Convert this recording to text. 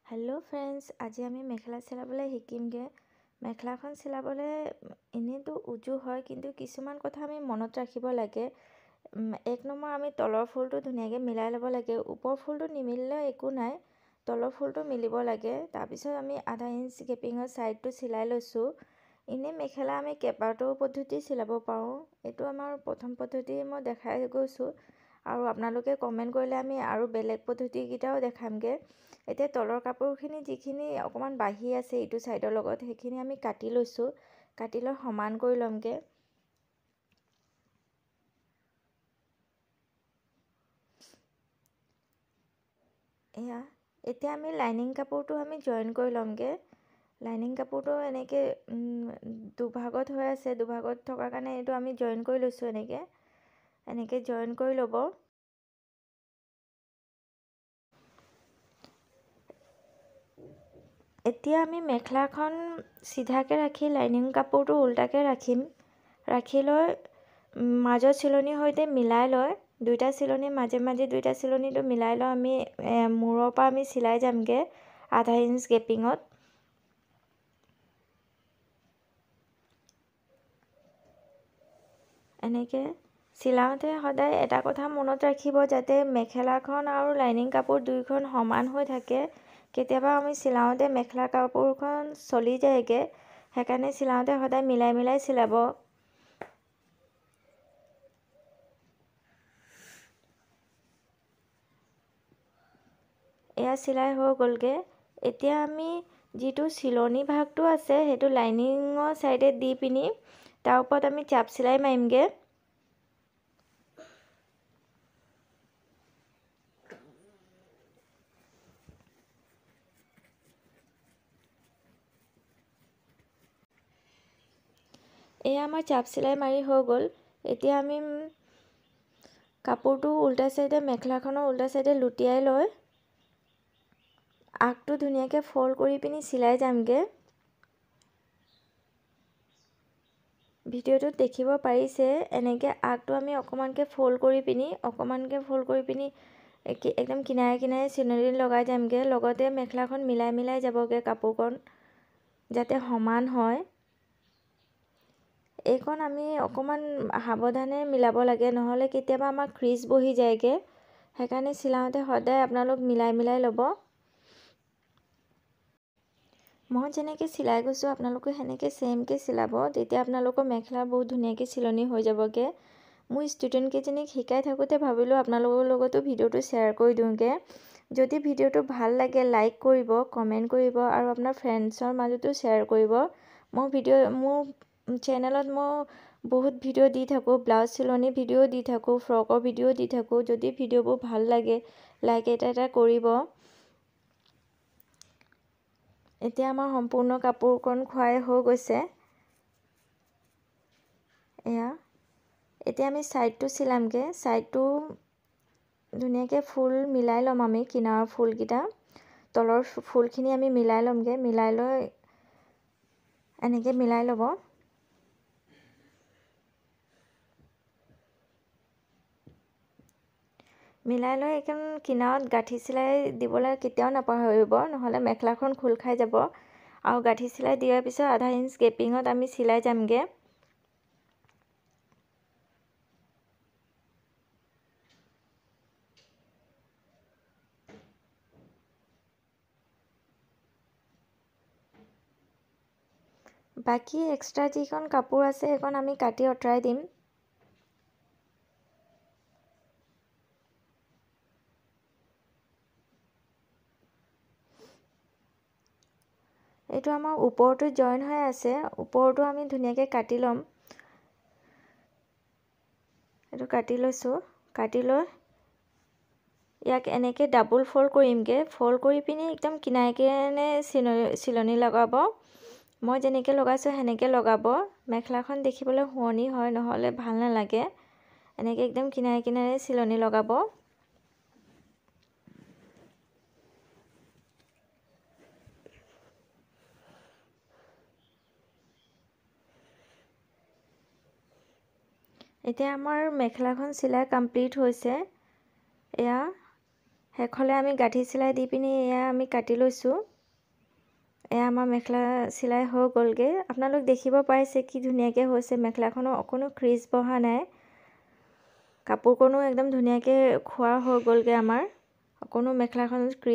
Hello friends, आज आमी मेखला सिलाबले शिकिमगे। मेखलाखन सिलाबले इनेतो उजु হয় কিন্তু কিছুমান কথা আমি মনত ৰাখিব লাগে। এক নম্বৰ আমি তলৰ ফুলটো ধুনীয়াকৈ মিলাই ল'ব লাগে। ওপৰ ফুলটো নিমিলিলে একো নাই, তলৰ ফুলটো মিলিব লাগে। তাৰপিছত আমি আধা ইঞ্চ গেপিঙৰ ছাইডটো চিলাই লৈছোঁ। এনে মেখেলা আমি কেইবাটাও পদ্ধতি চিলাব পাৰোঁ। এইটো আমাৰ প্ৰথম পদ্ধতি মই দেখাই গৈছোঁ, আৰু আপোনালোকে কমেণ্ট কৰিলে আমি আৰু বেলেগ পদ্ধতিকেইটাও দেখামগৈ। এতিয়া তলৰ কাপোৰখিনি যিখিনি অকণমান বাঢ়ি আছে ইটো ছাইডৰ লগত, সেইখিনি আমি কাটি লৈছোঁ। কাটি লৈ সমান কৰি ল'মগৈ। এতিয়া আমি লাইনিং কাপোৰটো আমি জইন কৰি ল'মগৈ। লাইনিং কাপোৰটো এনেকৈ দুভাগত হৈ আছে, দুভাগত থকাৰ কাৰণে এইটো আমি জইন কৰি লৈছোঁ। এনেকৈ জইন কৰি ল'ব। এতিয়া আমি মেখেলাখন চিধাকৈ ৰাখি লাইনিং কাপোৰটো উল্টাকৈ ৰাখিম। ৰাখি লৈ মাজৰ চিলনিৰ সৈতে মিলাই লৈ দুইটা চিলনি মাজে মাজে দুইটা চিলনিটো মিলাই লৈ আমি মূৰৰ পৰা আমি চিলাই যামগৈ আধা ইঞ্চ গেপিঙত। এনেকৈ চিলাওঁতে সদায় এটা কথা মনত ৰাখিব, যাতে মেখেলাখন আৰু লাইনিং কাপোৰ দুইখন সমান হৈ থাকে। কেতিয়াবা আমি চিলাওঁতে মেখেলা কাপোৰখন চলি যায়গৈ, সেইকাৰণে চিলাওঁতে সদায় মিলাই মিলাই চিলাব। এয়া চিলাই হৈ গ'লগৈ। এতিয়া আমি যিটো চিলনি ভাগটো আছে সেইটো লাইনিঙৰ ছাইডে দি পিনি তাৰ ওপৰত আমি চাপ চিলাই মাৰিমগৈ। এয়া আমাৰ চাপ চিলাই মাৰি হৈ গ'ল। এতিয়া আমি কাপোৰটো উল্টা ছাইডে, মেখেলাখনৰ উল্টা ছাইডে লুটিয়াই লৈ আগটো ধুনীয়াকৈ ফল্ড কৰি পিনি চিলাই যামগৈ। ভিডিঅ'টোত দেখিব পাৰিছে, এনেকৈ আগটো আমি অকণমানকৈ ফল্ড কৰি পিনি একদম কিনাৰে কিনাৰে চিলনি লগাই যামগৈ। লগতে মেখেলাখন মিলাই মিলাই যাবগৈ কাপোৰখন, যাতে সমান হয়। এইখন আমি অকণমান সাৱধানে মিলাব লাগে, নহ'লে কেতিয়াবা আমাৰ ক্ৰিজ বহি যায়গৈ। সেইকাৰণে চিলাওঁতে সদায় আপোনালোক মিলাই মিলাই ল'ব। মই যেনেকৈ চিলাই গৈছোঁ আপোনালোকে সেনেকৈ ছেমকৈ চিলাব, তেতিয়া আপোনালোকৰ মেখেলা বহুত ধুনীয়াকৈ চিলনি হৈ যাবগৈ। মোৰ ষ্টুডেণ্টকেইজনীক শিকাই থাকোঁতে ভাবিলোঁ আপোনালোকৰ লগতো ভিডিঅ'টো শ্বেয়াৰ কৰি দিওঁগৈ। যদি ভিডিঅ'টো ভাল লাগে লাইক কৰিব, কমেণ্ট কৰিব, আৰু আপোনাৰ ফ্ৰেণ্ডছৰ মাজতো শ্বেয়াৰ কৰিব। মোৰ চেনেলত মই বহুত ভিডিঅ' দি থাকোঁ, ব্লাউজ চিলনি ভিডিঅ' দি থাকোঁ, ফ্ৰকৰ ভিডিঅ' দি থাকোঁ। যদি ভিডিঅ'বোৰ ভাল লাগে লাইক এটা কৰিব। এতিয়া আমাৰ সম্পূৰ্ণ কাপোৰখন খুৱাই হৈ গৈছে। এতিয়া আমি ছাইডটো চিলামগৈ। ছাইডটো ধুনীয়াকৈ ফুল মিলাই ল'ম আমি, কিনাৰৰ ফুলকেইটা তলৰ ফুলখিনি আমি মিলাই ল'মগৈ। মিলাই লৈ এনেকৈ মিলাই ল'ব। মিলাই লৈ একদম কিনাৰত গাঁঠি চিলাই দিবলৈ কেতিয়াও নাপাহৰিব, নহ'লে মেখেলাখন খোল খাই যাব। আৰু গাঁঠি চিলাই দিয়াৰ পিছত আধা ইঞ্চ গেপিঙত আমি চিলাই যামগৈ। বাকী এক্সট্ৰা যিখন কাপোৰ আছে সেইখন আমি কাটি আঁতৰাই দিম। এইটো আমাৰ ওপৰটো জইন হৈ আছে, ওপৰটো আমি ধুনীয়াকৈ কাটি ল'ম। এইটো কাটি লৈছোঁ। কাটি লৈ ইয়াক এনেকৈ ডাবল ফল্ড কৰিমগৈ। ফল্ড কৰি পিনি একদম কিনাৰে কিনাৰে চিলনি লগাব। মই যেনেকৈ লগাইছোঁ সেনেকৈ লগাব। মেখেলাখন দেখিবলৈ শুৱনি হয়, নহ'লে ভাল নালাগে। এনেকৈ একদম কিনাৰে কিনাৰে চিলনি লগাব। এতিয়া আমাৰ মেখেলাখন চিলাই কমপ্লিট হৈছে। শেষলৈ আমি গাঁঠি চিলাই দি পিনি এয়া আমি কাটি লৈছোঁ। এয়া আমাৰ মেখেলা চিলাই হৈ গ'লগৈ। আপোনালোক দেখিব পাইছে কি ধুনীয়াকৈ হৈছে। মেখেলাখনৰ অকণো ক্ৰিজ বহা নাই, কাপোৰকণো একদম ধুনীয়াকৈ খোৱা হৈ গ'লগৈ আমাৰ, অকণো মেখেলাখনত ক্ৰিজ